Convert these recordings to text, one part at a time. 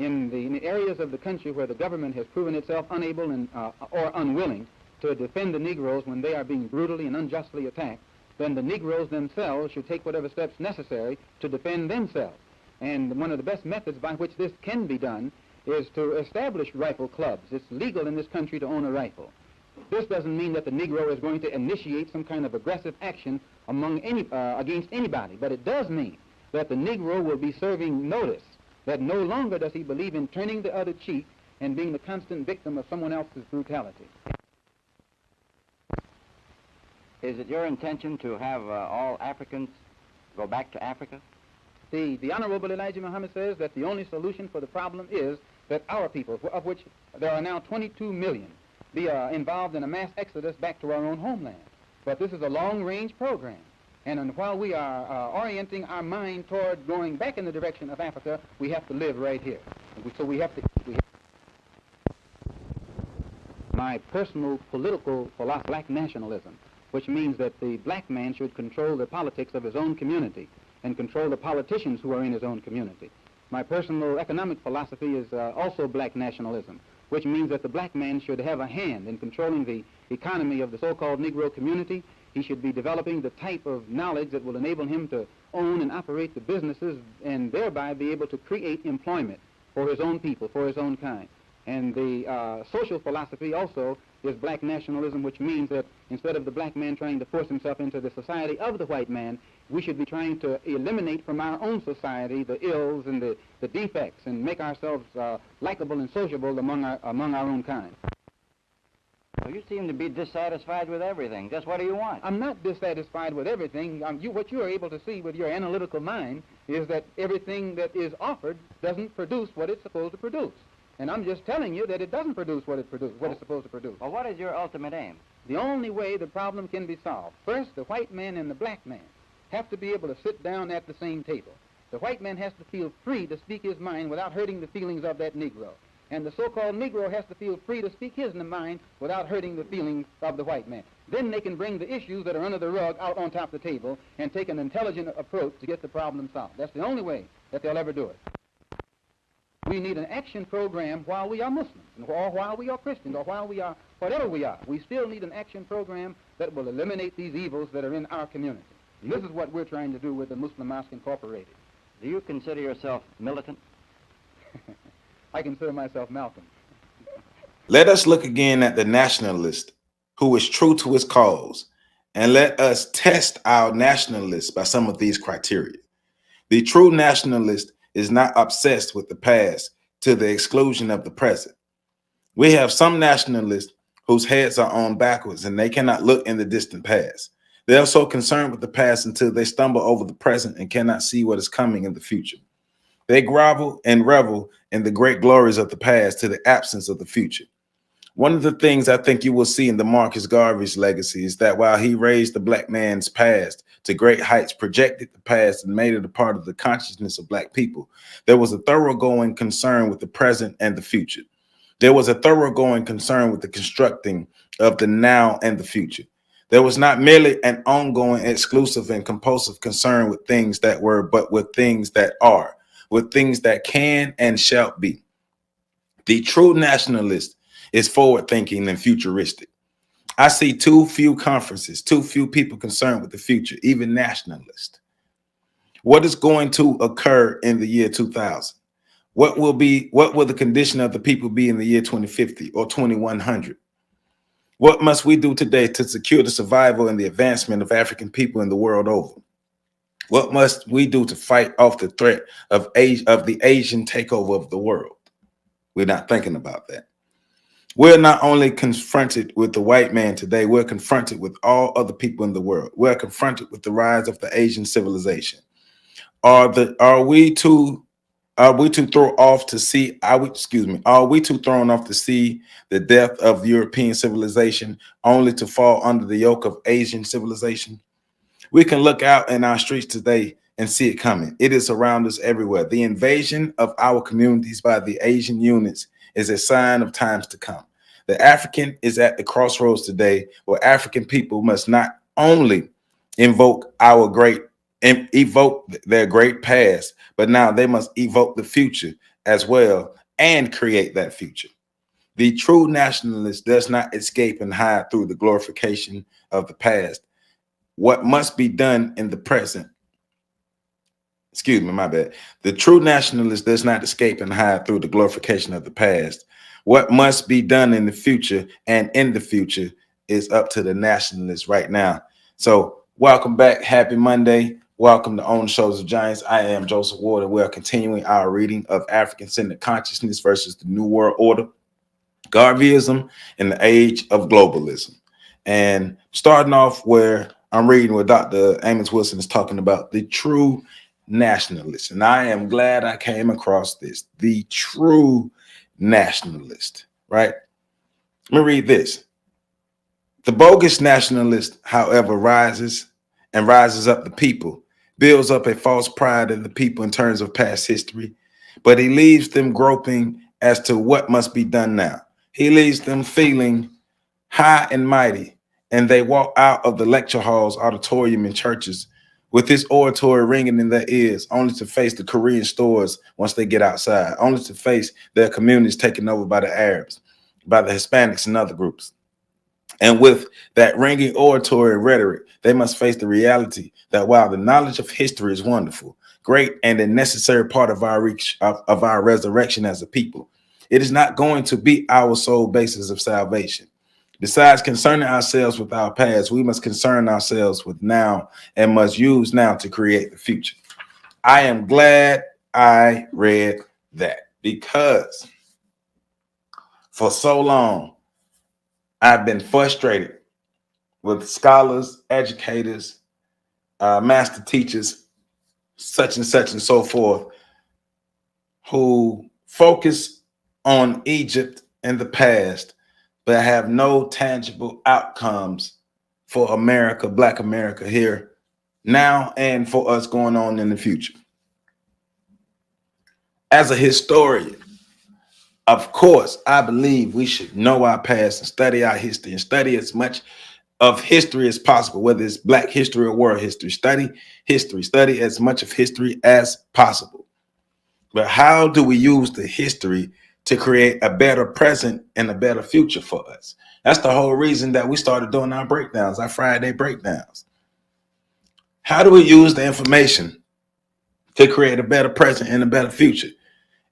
in the areas of the country where the government has proven itself unable or unwilling to defend the Negroes when they are being brutally and unjustly attacked, then the Negroes themselves should take whatever steps necessary to defend themselves. And one of the best methods by which this can be done is to establish rifle clubs. It's legal in this country to own a rifle. This doesn't mean that the Negro is going to initiate some kind of aggressive action against anybody, but it does mean that the Negro will be serving notice that no longer does he believe in turning the other cheek and being the constant victim of someone else's brutality. Is it your intention to have all Africans go back to Africa? The Honorable Elijah Muhammad says that the only solution for the problem is that our people, of which there are now 22 million, be involved in a mass exodus back to our own homeland. But this is a long-range program. And while we are orienting our mind toward going back in the direction of Africa, we have to live right here. So we have to... My personal political philosophy, black nationalism, which means that the black man should control the politics of his own community and control the politicians who are in his own community. My personal economic philosophy is also black nationalism, which means that the black man should have a hand in controlling the economy of the so-called Negro community. He should be developing the type of knowledge that will enable him to own and operate the businesses and thereby be able to create employment for his own people, for his own kind. And the social philosophy also is black nationalism, which means that instead of the black man trying to force himself into the society of the white man, we should be trying to eliminate from our own society the ills and the defects and make ourselves likable and sociable among our own kind. Well, you seem to be dissatisfied with everything. Just what do you want? I'm not dissatisfied with everything. What you are able to see with your analytical mind is that everything that is offered doesn't produce what it's supposed to produce. And I'm just telling you that it doesn't produce what it's supposed to produce. Well, what is your ultimate aim? The only way the problem can be solved, first, the white man and the black man have to be able to sit down at the same table. The white man has to feel free to speak his mind without hurting the feelings of that Negro. And the so-called Negro has to feel free to speak his mind without hurting the feelings of the white man. Then they can bring the issues that are under the rug out on top of the table and take an intelligent approach to get the problem solved. That's the only way that they'll ever do it. We need an action program while we are Muslims, or while we are Christians, or while we are whatever we are. We still need an action program that will eliminate these evils that are in our community. And this is what we're trying to do with the Muslim Mosque Incorporated. Do you consider yourself militant? I consider myself Malcolm. Let us look again at the nationalist who is true to his cause, and let us test our nationalists by some of these criteria. The true nationalist is not obsessed with the past to the exclusion of the present. We have some nationalists whose heads are on backwards and they cannot look in the distant past. They are so concerned with the past until they stumble over the present and cannot see what is coming in the future. They grovel and revel in the great glories of the past to the absence of the future. One of the things I think you will see in the Marcus Garvey's legacy is that while he raised the black man's past to great heights, projected the past and made it a part of the consciousness of black people, there was a thoroughgoing concern with the present and the future. There was a thoroughgoing concern with the constructing of the now and the future. There was not merely an ongoing, exclusive, and compulsive concern with things that were, but with things that are, with things that can and shall be. The true nationalist is forward-thinking and futuristic. I see too few conferences, too few people concerned with the future, even nationalists. What is going to occur in the year 2000? What will the condition of the people be in the year 2050 or 2100? What must we do today to secure the survival and the advancement of African people in the world over? What must we do to fight off the threat of the Asian takeover of the world? We're not thinking about that. We're not only confronted with the white man today, we're confronted with all other people in the world. We're confronted with the rise of the Asian civilization. Are we too thrown off to see the death of European civilization only to fall under the yoke of Asian civilization? We can look out in our streets today and see it coming. It is around us everywhere. The invasion of our communities by the Asian units is a sign of times to come. The African is at the crossroads today where African people must not only evoke their great past, but now they must evoke the future as well and create that future. The true nationalist does not escape and hide through the glorification of the past. What must be done in the present, excuse me, my bad. The true nationalist does not escape and hide through the glorification of the past. What must be done in the future and in the future is up to the nationalists right now. So welcome back. Happy Monday. Welcome to On the Shoulders of Giants. I am Joseph Ward, and we are continuing our reading of African-centered consciousness versus the New World Order, Garveyism in the age of globalism. And starting off where I'm reading what Dr. Amos Wilson is talking about, the true nationalist. And I am glad I came across this, the true nationalist, right? Let me read this. The bogus nationalist, however, rises up the people, builds up a false pride in the people in terms of past history, but he leaves them groping as to what must be done now. He leaves them feeling high and mighty, and they walk out of the lecture halls, auditorium, and churches with this oratory ringing in their ears, only to face the Korean stores once they get outside, only to face their communities taken over by the Arabs, by the Hispanics and other groups. And with that ringing oratory rhetoric, they must face the reality that while the knowledge of history is wonderful, great, and a necessary part of our resurrection as a people, it is not going to be our sole basis of salvation. Besides concerning ourselves with our past, we must concern ourselves with now and must use now to create the future. I am glad I read that, because for so long, I've been frustrated with scholars, educators, master teachers, such and so forth, who focus on Egypt in the past, but have no tangible outcomes for America, Black America here now, and for us going on in the future. As a historian, of course, I believe we should know our past and study our history and study as much of history as possible, whether it's Black history or world history. Study history, study as much of history as possible. But how do we use the history to create a better present and a better future for us? That's the whole reason that we started doing our breakdowns, our Friday breakdowns. How do we use the information to create a better present and a better future?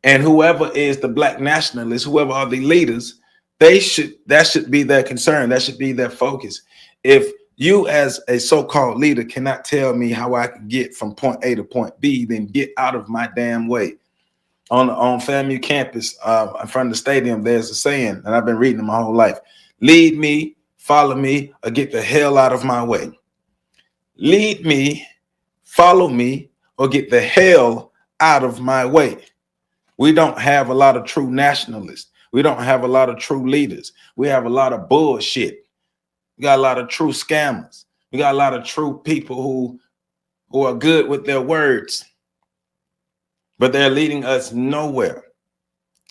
And whoever is the Black nationalists, whoever are the leaders, that should be their concern. That should be their focus. If you as a so-called leader cannot tell me how I can get from point A to point B, then get out of my damn way. On FAMU campus, in front of the stadium, there's a saying, and I've been reading it my whole life: lead me, follow me, or get the hell out of my way. Lead me, follow me, or get the hell out of my way. We don't have a lot of true nationalists. We don't have a lot of true leaders. We have a lot of bullshit. We got a lot of true scammers. We got a lot of true people who are good with their words, but they're leading us nowhere.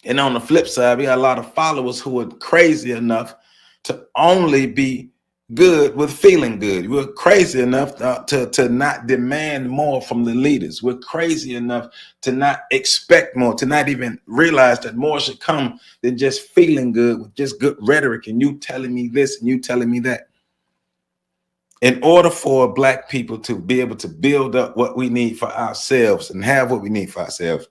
And on the flip side, we got a lot of followers who are crazy enough to only be good with feeling good. We're crazy enough to not demand more from the leaders. We're crazy enough to not expect more, to not even realize that more should come than just feeling good with just good rhetoric and you telling me this and you telling me that. In order for Black people to be able to build up what we need for ourselves and have what we need for ourselves,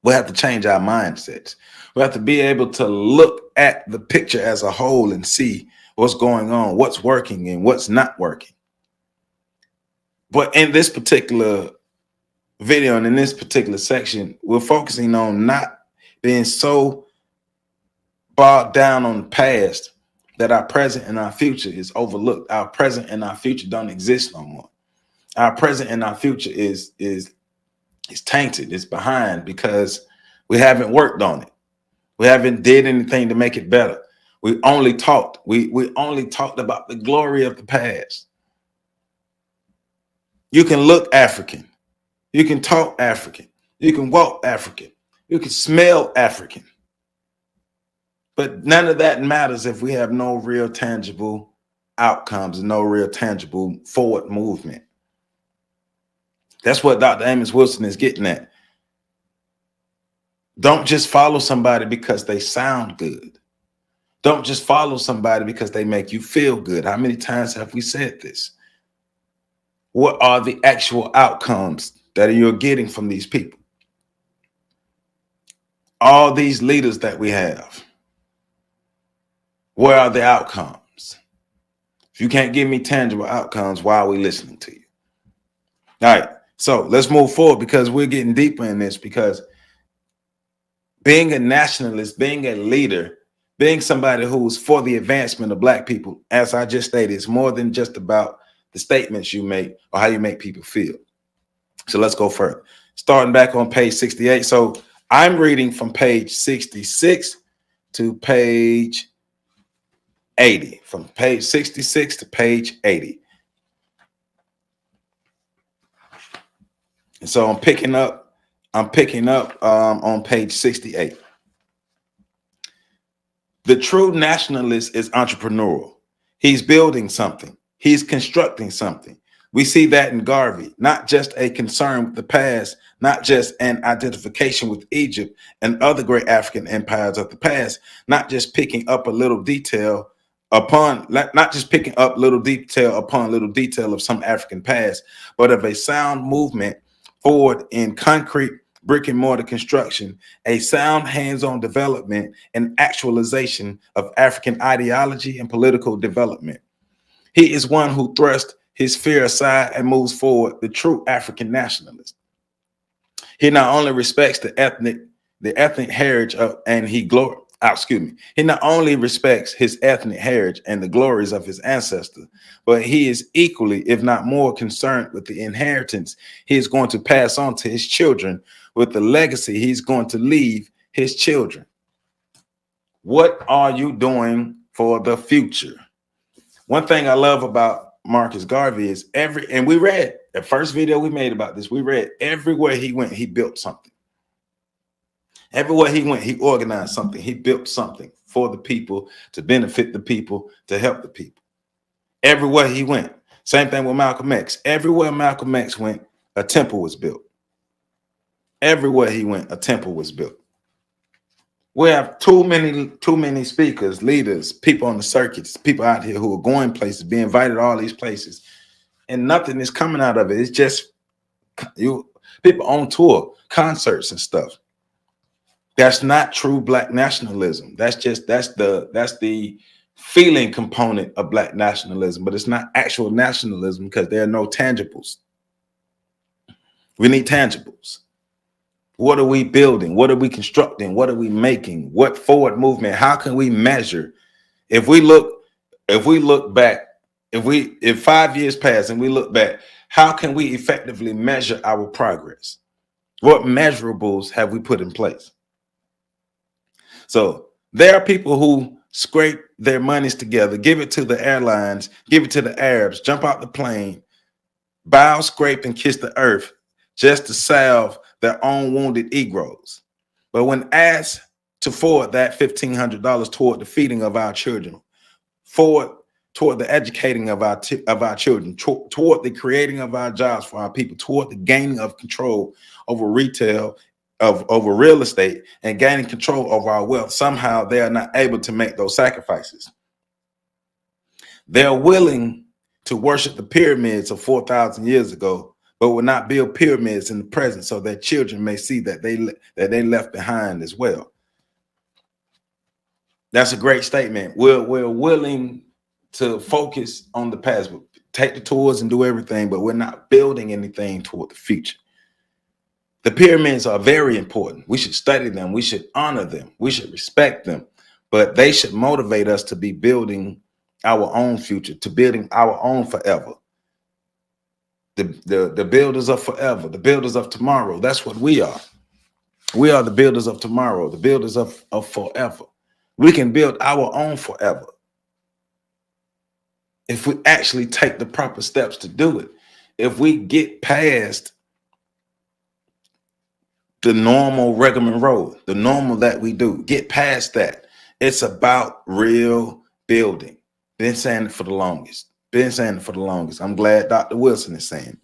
we have to change our mindsets. We have to be able to look at the picture as a whole and see what's going on, what's working and what's not working. But in this particular video and in this particular section, we're focusing on not being so bogged down on the past that our present and our future is overlooked. Our present and our future don't exist no more. Our present and our future is tainted. It's behind because we haven't worked on it. We haven't did anything to make it better. We only talked. We only talked about the glory of the past. You can look African. You can talk African. You can walk African. You can smell African. But none of that matters if we have no real tangible outcomes and no real tangible forward movement. That's what Dr. Amos Wilson is getting at. Don't just follow somebody because they sound good. Don't just follow somebody because they make you feel good. How many times have we said this? What are the actual outcomes that you're getting from these people? All these leaders that we have, where are the outcomes? If you can't give me tangible outcomes, why are we listening to you? All right, so let's move forward because we're getting deeper in this, because being a nationalist, being a leader, being somebody who's for the advancement of Black people, as I just stated, is more than just about the statements you make or how you make people feel. So let's go further. Starting back on page 68. So I'm reading from page 66 to page 80, from page 66 to page 80. And so I'm picking up on page 68. The true nationalist is entrepreneurial. He's building something. He's constructing something. We see that in Garvey, not just a concern with the past, not just an identification with Egypt and other great African empires of the past, not just picking up a little detail upon, not just picking up little detail upon little detail of some African past, but of a sound movement forward in concrete brick and mortar construction, a sound hands-on development and actualization of African ideology and political development. He is one who thrusts his fear aside and moves forward, the true African nationalist. He not only respects the ethnic heritage of, and he not only respects his ethnic heritage and the glories of his ancestors, but he is equally, if not more, concerned with the inheritance he is going to pass on to his children, with the legacy he's going to leave his children. What are you doing for the future? One thing I love about Marcus Garvey is and we read the first video we made about this, we read everywhere he went, he built something. Everywhere he went, he organized something. He built something for the people, to benefit the people, to help the people. Everywhere he went. Same thing with Malcolm X. Everywhere Malcolm X went, a temple was built. Everywhere he went, a temple was built. We have too many speakers, leaders, people on the circuits, people out here who are going places, being invited to all these places, and nothing is coming out of it. It's just people on tour, concerts and stuff. That's not true Black nationalism. That's the feeling component of Black nationalism, but it's not actual nationalism because there are no tangibles. We need tangibles. What are we building? What are we constructing? What are we making? What forward movement? How can we measure? If we look back, if 5 years pass and we look back, how can we effectively measure our progress? What measurables have we put in place? So there are people who scrape their monies together, give it to the airlines, give it to the Arabs, jump out the plane, bow, scrape, and kiss the earth just to salve their own wounded egos. But when asked to forward that $1,500 toward the feeding of our children, forward toward the educating of our children, toward the creating of our jobs for our people, toward the gaining of control over retail, over real estate, and gaining control over our wealth, somehow they are not able to make those sacrifices. They're willing to worship the pyramids of 4,000 years ago, but will not build pyramids in the present so that children may see that they left behind as well. That's a great statement. We're willing to focus on the past, take the tours and do everything, but we're not building anything toward the future. The pyramids are very important. We should study them. We should honor them. We should respect them, but they should motivate us to be building our own future, to building our own forever. The builders of forever, the builders of tomorrow. That's what we are. We are the builders of tomorrow, the builders of forever. We can build our own forever if we actually take the proper steps to do it. If we get past the normal rigmarole, the normal that we do, get past that. It's about real building. Been saying it for the longest. I'm glad Dr. Wilson is saying.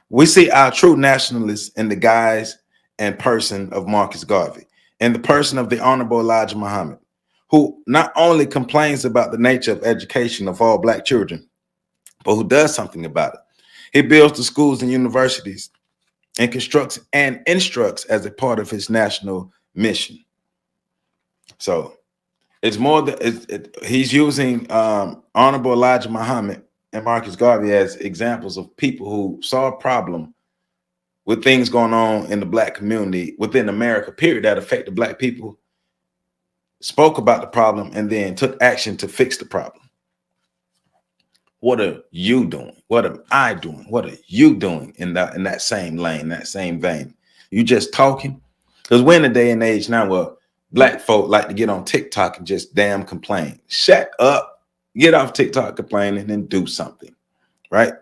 We see our true nationalists in the guise and person of Marcus Garvey, and the person of the Honorable Elijah Muhammad, who not only complains about the nature of education of all Black children, but who does something about it. He builds the schools and universities and constructs and instructs as a part of his national mission. So it's more that he's using Honorable Elijah Muhammad and Marcus Garvey as examples of people who saw a problem with things going on in the Black community within America, period, that affected Black people, spoke about the problem, and then took action to fix the problem. What are you doing? What am I doing? What are you doing in that same lane, that same vein? You just talking? Because we're in a day and age now where Black folk like to get on TikTok and just damn complain. Shut up. Get off TikTok complaining and do something, right?